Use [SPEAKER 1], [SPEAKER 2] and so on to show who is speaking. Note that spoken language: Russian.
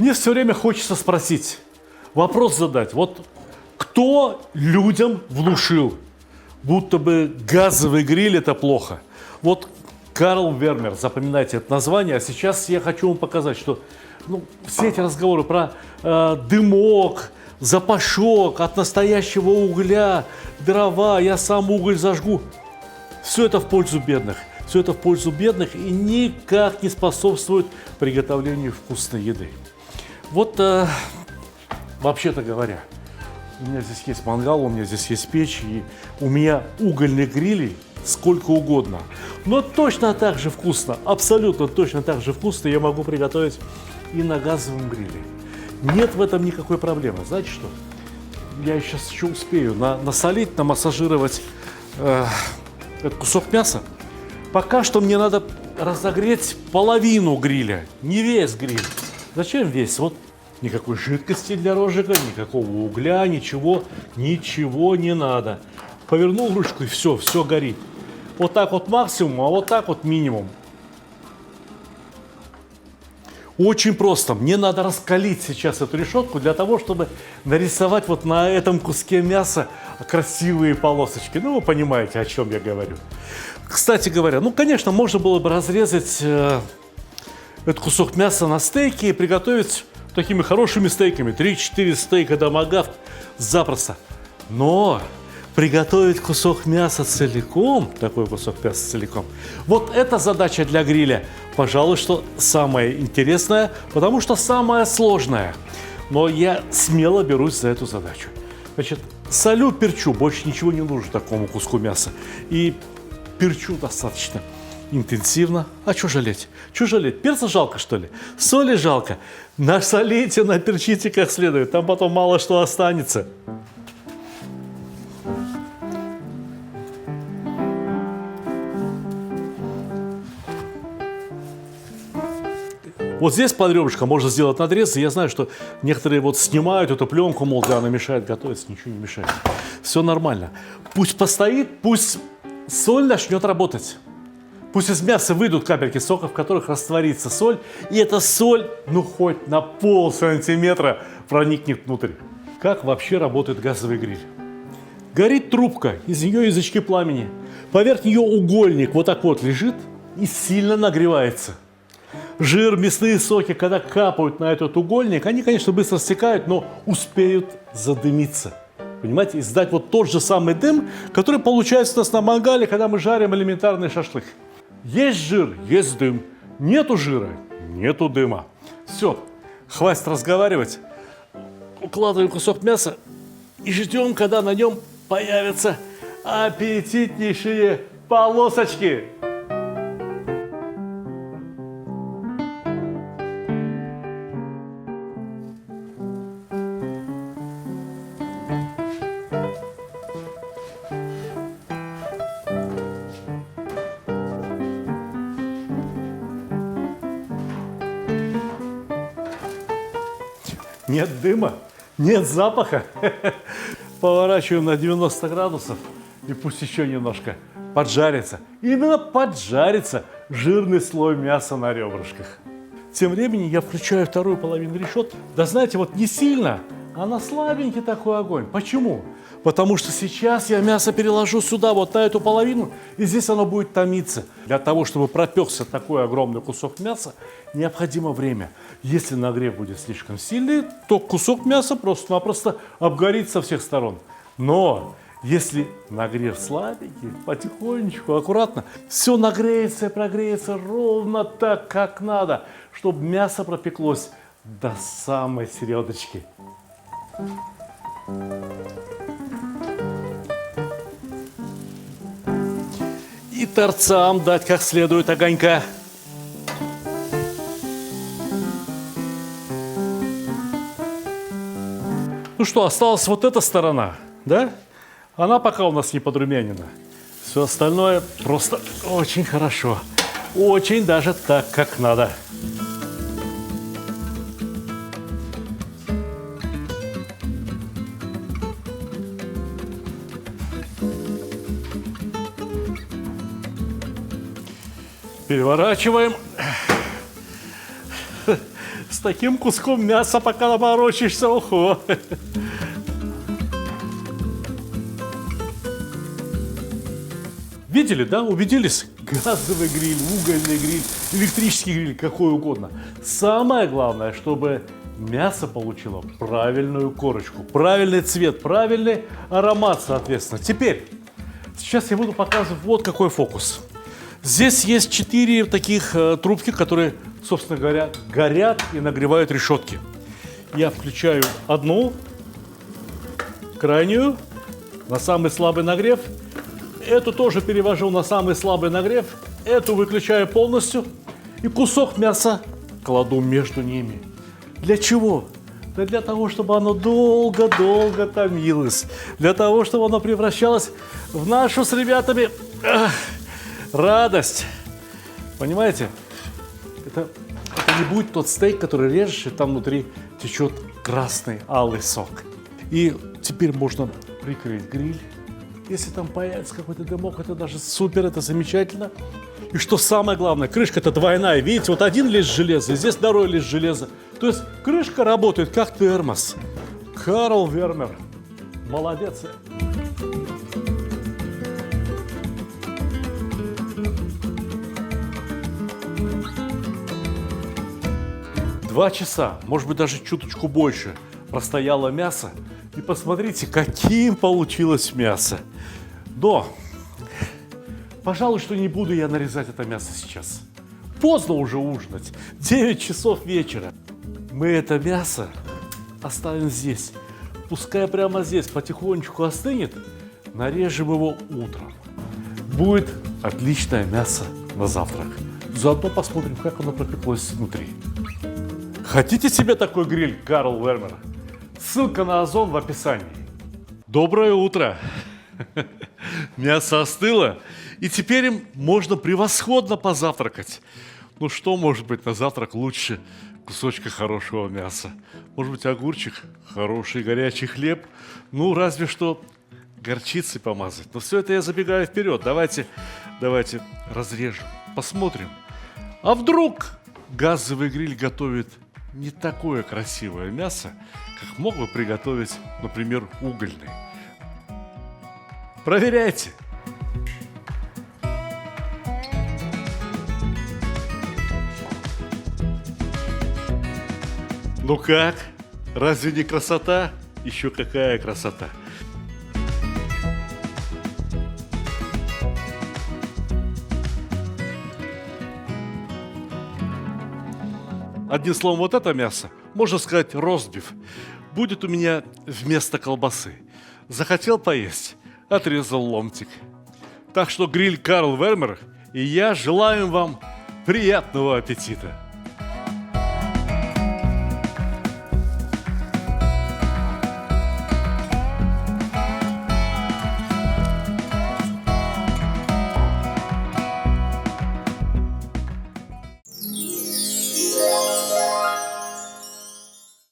[SPEAKER 1] Мне все время хочется спросить, вопрос задать. Вот кто людям внушил, будто бы газовый гриль это плохо? Вот Карл Вернер, запоминайте это название. А сейчас я хочу вам показать, что все эти разговоры про дымок, запашок от настоящего угля, дрова, я сам уголь зажгу. Все это в пользу бедных. Все это в пользу бедных и никак не способствует приготовлению вкусной еды. Вот, вообще-то говоря, у меня здесь есть мангал, у меня здесь есть печь, и у меня угольных грилей сколько угодно. Но точно так же вкусно, абсолютно точно так же вкусно я могу приготовить и на газовом гриле. Нет в этом никакой проблемы. Знаете что? Я сейчас еще успею насолить, намассажировать этот кусок мяса. Пока что мне надо разогреть половину гриля, не весь гриль. Зачем весь? Вот никакой жидкости для розжига, никакого угля, ничего не надо. Повернул ручку и все горит. Вот так вот максимум, а вот так вот минимум. Очень просто. Мне надо раскалить сейчас эту решетку для того, чтобы нарисовать вот на этом куске мяса красивые полосочки. Ну, вы понимаете, о чем я говорю. Кстати говоря, конечно, можно было бы разрезать этот кусок мяса на стейки и приготовить такими хорошими стейками. 3-4 стейка томагавк запросто. Но приготовить кусок мяса целиком, такой кусок мяса целиком, вот эта задача для гриля, пожалуй, что самая интересная, потому что самая сложная. Но я смело берусь за эту задачу. Значит, солю, перчу, больше ничего не нужно такому куску мяса. И перчу достаточно интенсивно. А что жалеть? Что жалеть? Перца жалко, что ли? Соли жалко. Насолите, наперчите как следует, там потом мало что останется. Вот здесь под ребрышком можно сделать надрез. И я знаю, что некоторые вот снимают эту пленку, мол, да, она мешает готовиться, ничего не мешает. Все нормально. Пусть постоит, пусть соль начнет работать. Пусть из мяса выйдут капельки сока, в которых растворится соль. И эта соль, хоть на полсантиметра проникнет внутрь. Как вообще работает газовый гриль? Горит трубка, из нее язычки пламени. Поверх нее угольник вот так вот лежит и сильно нагревается. Жир, мясные соки, когда капают на этот угольник, они, конечно, быстро стекают, но успеют задымиться. Понимаете, и сдать вот тот же самый дым, который получается у нас на мангале, когда мы жарим элементарный шашлык. Есть жир, есть дым. Нету жира, нету дыма. Все, хватит разговаривать. Укладываем кусок мяса и ждем, когда на нем появятся аппетитнейшие полосочки. Нет дыма, нет запаха. Поворачиваем на 90 градусов и пусть еще немножко поджарится. Именно поджарится жирный слой мяса на ребрышках. Тем временем я включаю вторую половину решетки. Да знаете, вот не сильно, а на слабенький такой огонь. Почему? Потому что сейчас я мясо переложу сюда, вот на эту половину, и здесь оно будет томиться. Для того, чтобы пропекся такой огромный кусок мяса, необходимо время. Если нагрев будет слишком сильный, то кусок мяса просто-напросто обгорит со всех сторон. Но если нагрев слабенький, потихонечку, аккуратно, все нагреется и прогреется ровно так, как надо, чтобы мясо пропеклось до самой середочки. И торцам дать как следует огонька. Ну что, осталась вот эта сторона, да? Она пока у нас не подрумянена. Все остальное просто очень хорошо. Очень даже так, как надо. Переворачиваем. С таким куском мяса, пока наморочишься, ого. Видели, да? Убедились? Газовый гриль, угольный гриль, электрический гриль, какой угодно. Самое главное, чтобы мясо получило правильную корочку, правильный цвет, правильный аромат, соответственно. Теперь, сейчас я буду показывать вот какой фокус. Здесь есть 4 таких трубки, которые, собственно говоря, горят и нагревают решетки. Я включаю одну, крайнюю, на самый слабый нагрев. Эту тоже перевожу на самый слабый нагрев. Эту выключаю полностью. И кусок мяса кладу между ними. Для чего? Да для того, чтобы оно долго-долго томилось. Для того, чтобы оно превращалось в нашу с ребятами радость. Понимаете? Это не будет тот стейк, который режешь, и там внутри течет красный алый сок. И теперь можно прикрыть гриль. Если там появится какой-то дымок, это даже супер, это замечательно. И что самое главное, крышка-то двойная. Видите, вот один лист железа, здесь второй лист железа. То есть крышка работает как термос. Карл Вермер. Молодец. 2 часа, может быть, даже чуточку больше простояло мясо. И посмотрите, каким получилось мясо. Но, пожалуй, что не буду я нарезать это мясо сейчас. Поздно уже ужинать. 9 часов вечера. Мы это мясо оставим здесь. Пускай прямо здесь потихонечку остынет. Нарежем его утром. Будет отличное мясо на завтрак. Заодно посмотрим, как оно пропеклось внутри. Хотите себе такой гриль, Карл Вермер? Ссылка на Озон в описании. Доброе утро! Мясо остыло, и теперь им можно превосходно позавтракать. Ну что может быть на завтрак лучше кусочка хорошего мяса? Может быть, огурчик, хороший горячий хлеб, ну разве что горчицей помазать. Но все это я забегаю вперед. Давайте разрежем, посмотрим. А вдруг газовый гриль готовит не такое красивое мясо, как мог бы приготовить, например, угольный. Проверяйте! Ну как? Разве не красота? Еще какая красота! Одним словом, вот это мясо, можно сказать, ростбиф, будет у меня вместо колбасы. Захотел поесть, отрезал ломтик. Так что гриль Карл Вермер и я желаем вам приятного аппетита.